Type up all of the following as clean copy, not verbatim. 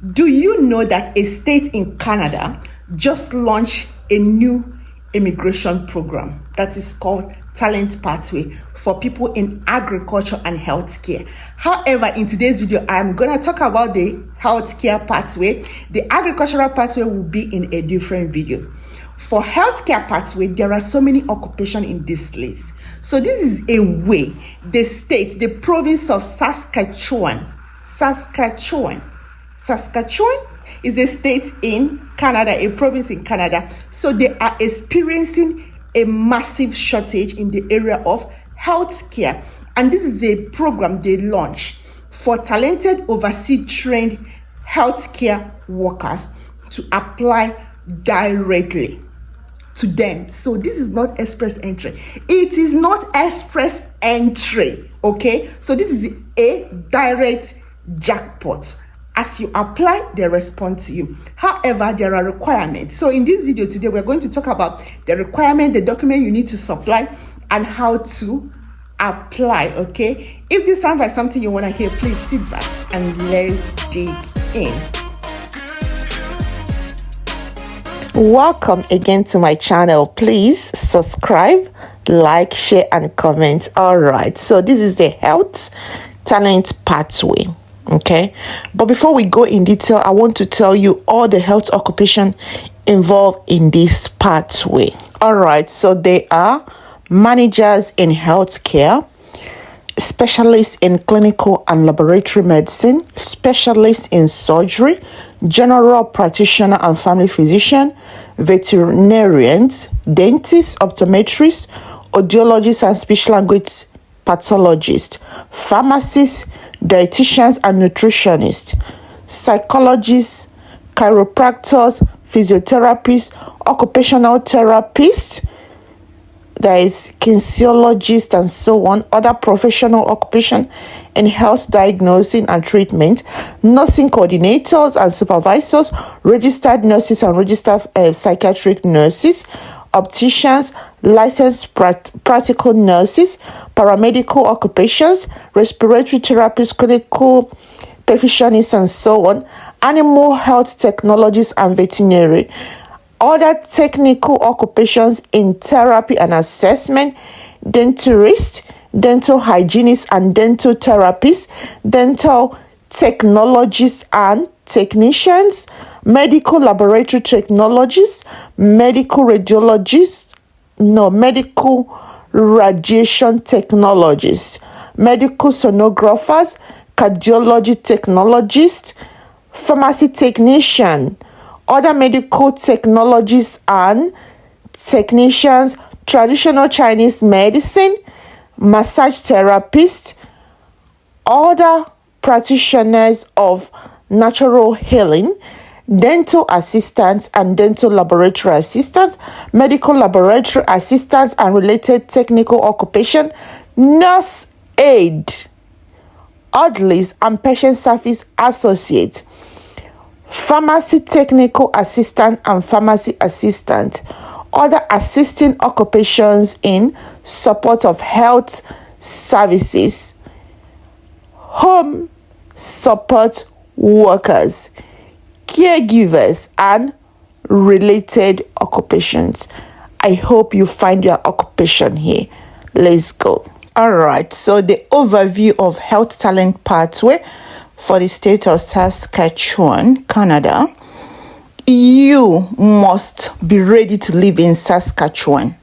Do you know that a state in Canada just launched a new immigration program that is called Talent Pathway for people in agriculture and healthcare? However, in today's video, I'm going to talk about the healthcare pathway. The agricultural pathway will be in a different video. For healthcare pathway, there are so many occupations in this list. So this is a way the province of Saskatchewan is a state in Canada, a province in Canada. So they are experiencing a massive shortage in the area of healthcare. And this is a program they launched for talented overseas trained healthcare workers to apply directly to them. So this is not express entry. It is not express entry, okay? So this is a direct jackpot. As you apply, they respond to you. However, there are requirements. So in this video today, we're going to talk about the requirement, the document you need to supply, and how to apply, okay? If this sounds like something you want to hear, please sit back and let's dig in. Welcome again to my channel. Please subscribe, like, share, and comment. All right, so this is the health talent pathway. Okay, but before we go in detail, I want to tell you all the health occupation involved in this pathway. All right, so they are managers in healthcare, specialists in clinical and laboratory medicine, specialists in surgery, general practitioner and family physician, veterinarians, dentists, optometrists, audiologists and speech language pathologists, pharmacists, dietitians and nutritionists, psychologists, chiropractors, physiotherapists, occupational therapists, there is kinesiologists and so on, other professional occupation in health diagnosing and treatment, nursing coordinators and supervisors, registered nurses and registered psychiatric nurses, opticians, licensed practical nurses, paramedical occupations, respiratory therapists, clinical perfusionists and so on, animal health technologists and veterinary, other technical occupations in therapy and assessment, denturists, dental hygienists and dental therapists, dental technologists and technicians, medical laboratory technologists, medical radiation technologists, medical sonographers, cardiology technologists, pharmacy technician, other medical technologists and technicians, traditional Chinese medicine, massage therapists, other practitioners of natural healing, dental assistants and dental laboratory assistants, medical laboratory assistants and related technical occupation, nurse aide, orderlies and patient service associates, pharmacy technical assistant and pharmacy assistant, other assisting occupations in support of health services, home support workers, caregivers, and related occupations. I hope you find your occupation here. Let's go. All right, so the overview of health talent pathway for the state of Saskatchewan, Canada. You must be ready to live in Saskatchewan,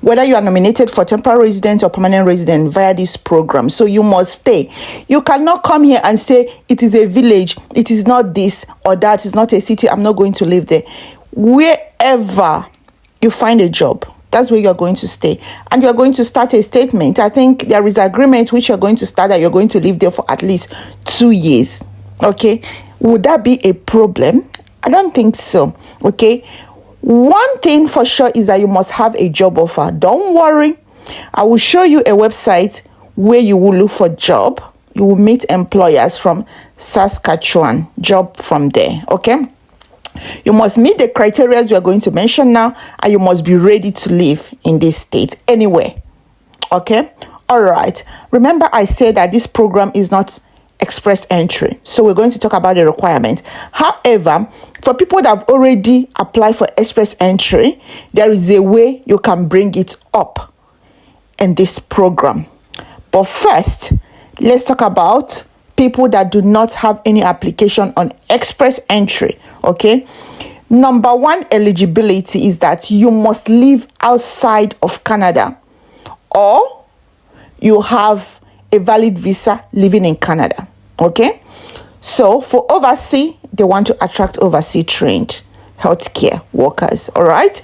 whether you are nominated for temporary resident or permanent resident via this program. So you must stay. You cannot come here and say it is a village, it is not this or that, it's not a city, I'm not going to live there. Wherever you find a job, that's where you're going to stay. And you're going to start a statement. I think there is agreement which you're going to start that you're going to live there for at least 2 years. Okay. Would that be a problem? I don't think so. Okay. One thing for sure is that you must have a job offer. Don't worry. I will show you a website where you will look for job. You will meet employers from Saskatchewan, job from there. Okay. You must meet the criteria we are going to mention now, and you must be ready to live in this state anywhere. Okay. All right. Remember, I said that this program is not express entry. So we're going to talk about the requirements. However, for people that have already applied for express entry, there is a way you can bring it up in this program. But first, let's talk about people that do not have any application on express entry. Okay. Number one eligibility is that you must live outside of Canada, or you have a valid visa living in Canada. Okay. So for overseas, they want to attract overseas trained healthcare workers. All right.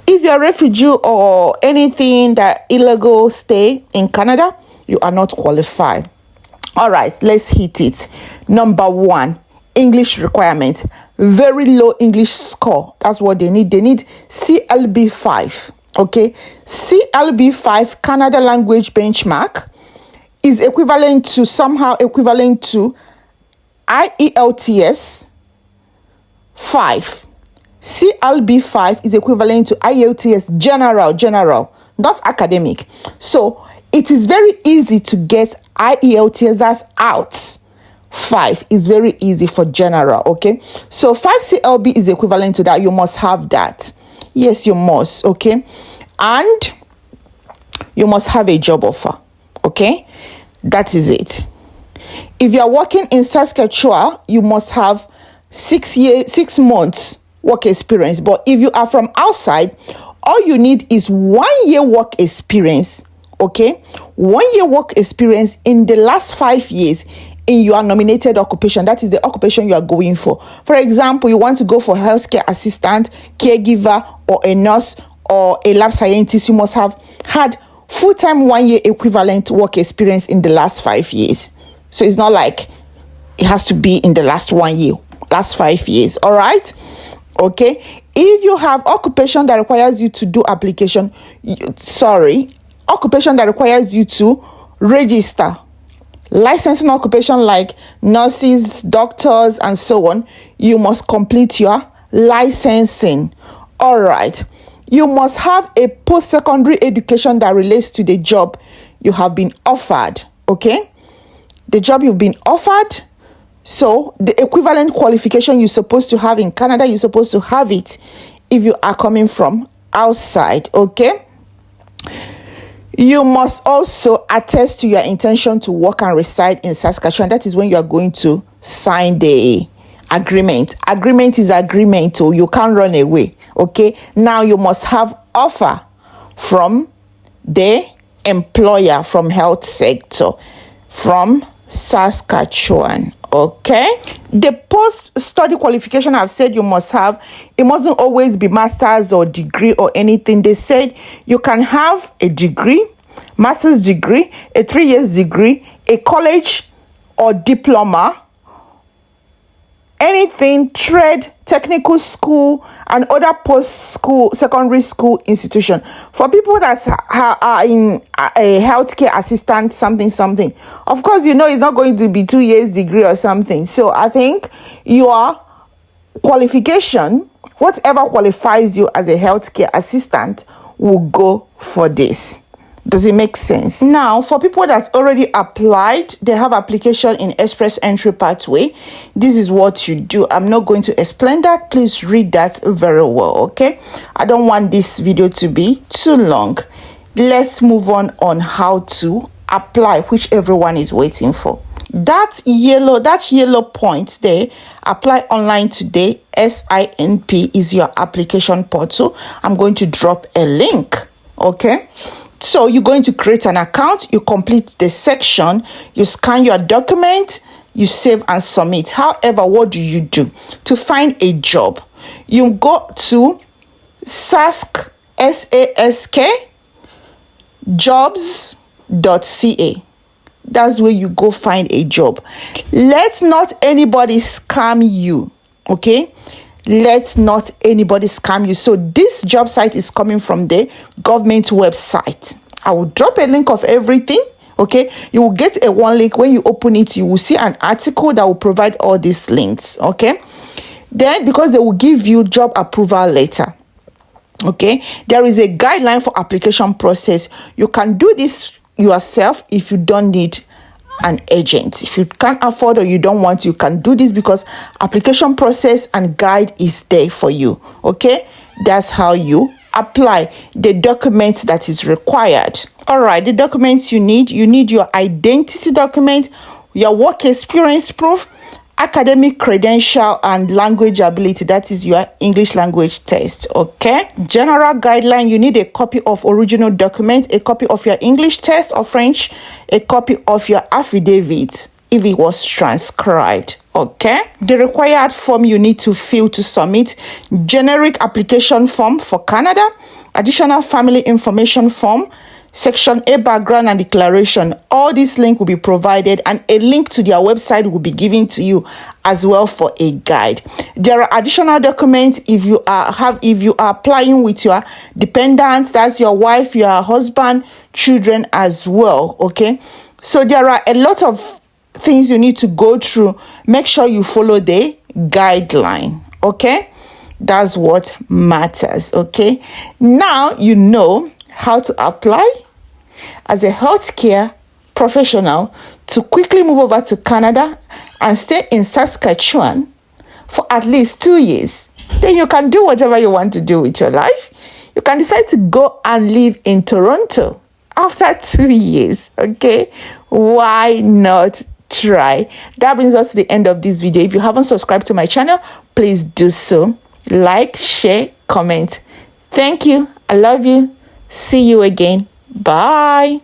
If you're a refugee or anything that illegal stay in Canada, you are not qualified. All right, let's hit it. Number one, English requirement. Very low English score. That's what they need. They need CLB5. Okay. CLB5, Canada language benchmark, is somehow equivalent to IELTS 5. CLB5 is equivalent to IELTS general, not academic. So it is very easy to get IELTS out. 5 is very easy for general. Okay. So 5 CLB is equivalent to that. You must have that. Yes, you must. Okay. And you must have a job offer. Okay. That is it. If you are working in Saskatchewan, you must have 6 months work experience. But if you are from outside, all you need is 1 year work experience. Okay. 1 year work experience in the last 5 years in your nominated occupation. That is the occupation you are going for. For example, you want to go for healthcare assistant, caregiver, or a nurse, or a lab scientist. You must have had full-time 1 year equivalent work experience in the last 5 years. So it's not like it has to be in the last 1 year, last 5 years. All right. Okay. If you have occupation that requires you to do occupation that requires you to register, licensing occupation like nurses, doctors, and so on, you must complete your licensing. All right. You must have a post-secondary education that relates to the job you have been offered. Okay. The job you've been offered. So the equivalent qualification you're supposed to have in Canada, you're supposed to have it if you are coming from outside. Okay. You must also attest to your intention to work and reside in Saskatchewan. That is when you are going to sign the agreement. Agreement is agreement, so you can't run away. Okay. Now you must have offer from the employer, from health sector, from Saskatchewan. Okay. The post-study qualification I've said you must have, it mustn't always be master's or degree or anything. They said you can have a degree, master's degree, a 3 years degree, a college or diploma, anything, trade, technical school, and other post-school, secondary school institution. For people that are in a healthcare assistant, something, of course, it's not going to be 2 years degree or something. So I think your qualification, whatever qualifies you as a healthcare assistant, will go for this. Does it make sense? Now, for people that already applied, they have application in express entry pathway. This is what you do. I'm not going to explain that. Please read that very well, okay? I don't want this video to be too long. Let's move on how to apply, which everyone is waiting for. That yellow point there, apply online today, SINP, is your application portal. I'm going to drop a link, okay? So you're going to create an account, you complete the section, you scan your document, you save and submit. However, what do you do? To find a job, you go to sask, S-A-S-K, jobs.ca. That's where you go find a job. Let not anybody scam you, okay? Let not anybody scam you. So this job site is coming from the government website. I will drop a link of everything. Okay, you will get a one link. When you open it, you will see an article that will provide all these links. Okay, then because they will give you job approval letter. Okay, there is a guideline for application process. You can do this yourself if you don't need an agent. If you can't afford or you don't want, you can do this because application process and guide is there for you. Okay, that's how you apply. The documents that is required. All right, the documents you need your identity document, your work experience proof, academic credential, and language ability, that is your English language test. Okay, general guideline, you need a copy of original document, a copy of your English test or French, a copy of your affidavit if it was transcribed. Okay, the required form you need to fill to submit: generic application form for Canada, additional family information form, Section A background and declaration. All these links will be provided, and a link to their website will be given to you as well for a guide. There are additional documents if you are applying with your dependents, that's your wife, your husband, children as well. Okay, so there are a lot of things you need to go through. Make sure you follow the guideline. Okay, that's what matters. Okay, now you know how to apply as a healthcare professional to quickly move over to Canada and stay in Saskatchewan for at least 2 years. Then you can do whatever you want to do with your life. You can decide to go and live in Toronto after 2 years. Okay, why not try? That brings us to the end of this video. If you haven't subscribed to my channel, please do so. Like, share, comment. Thank you. I love you. See you again. Bye.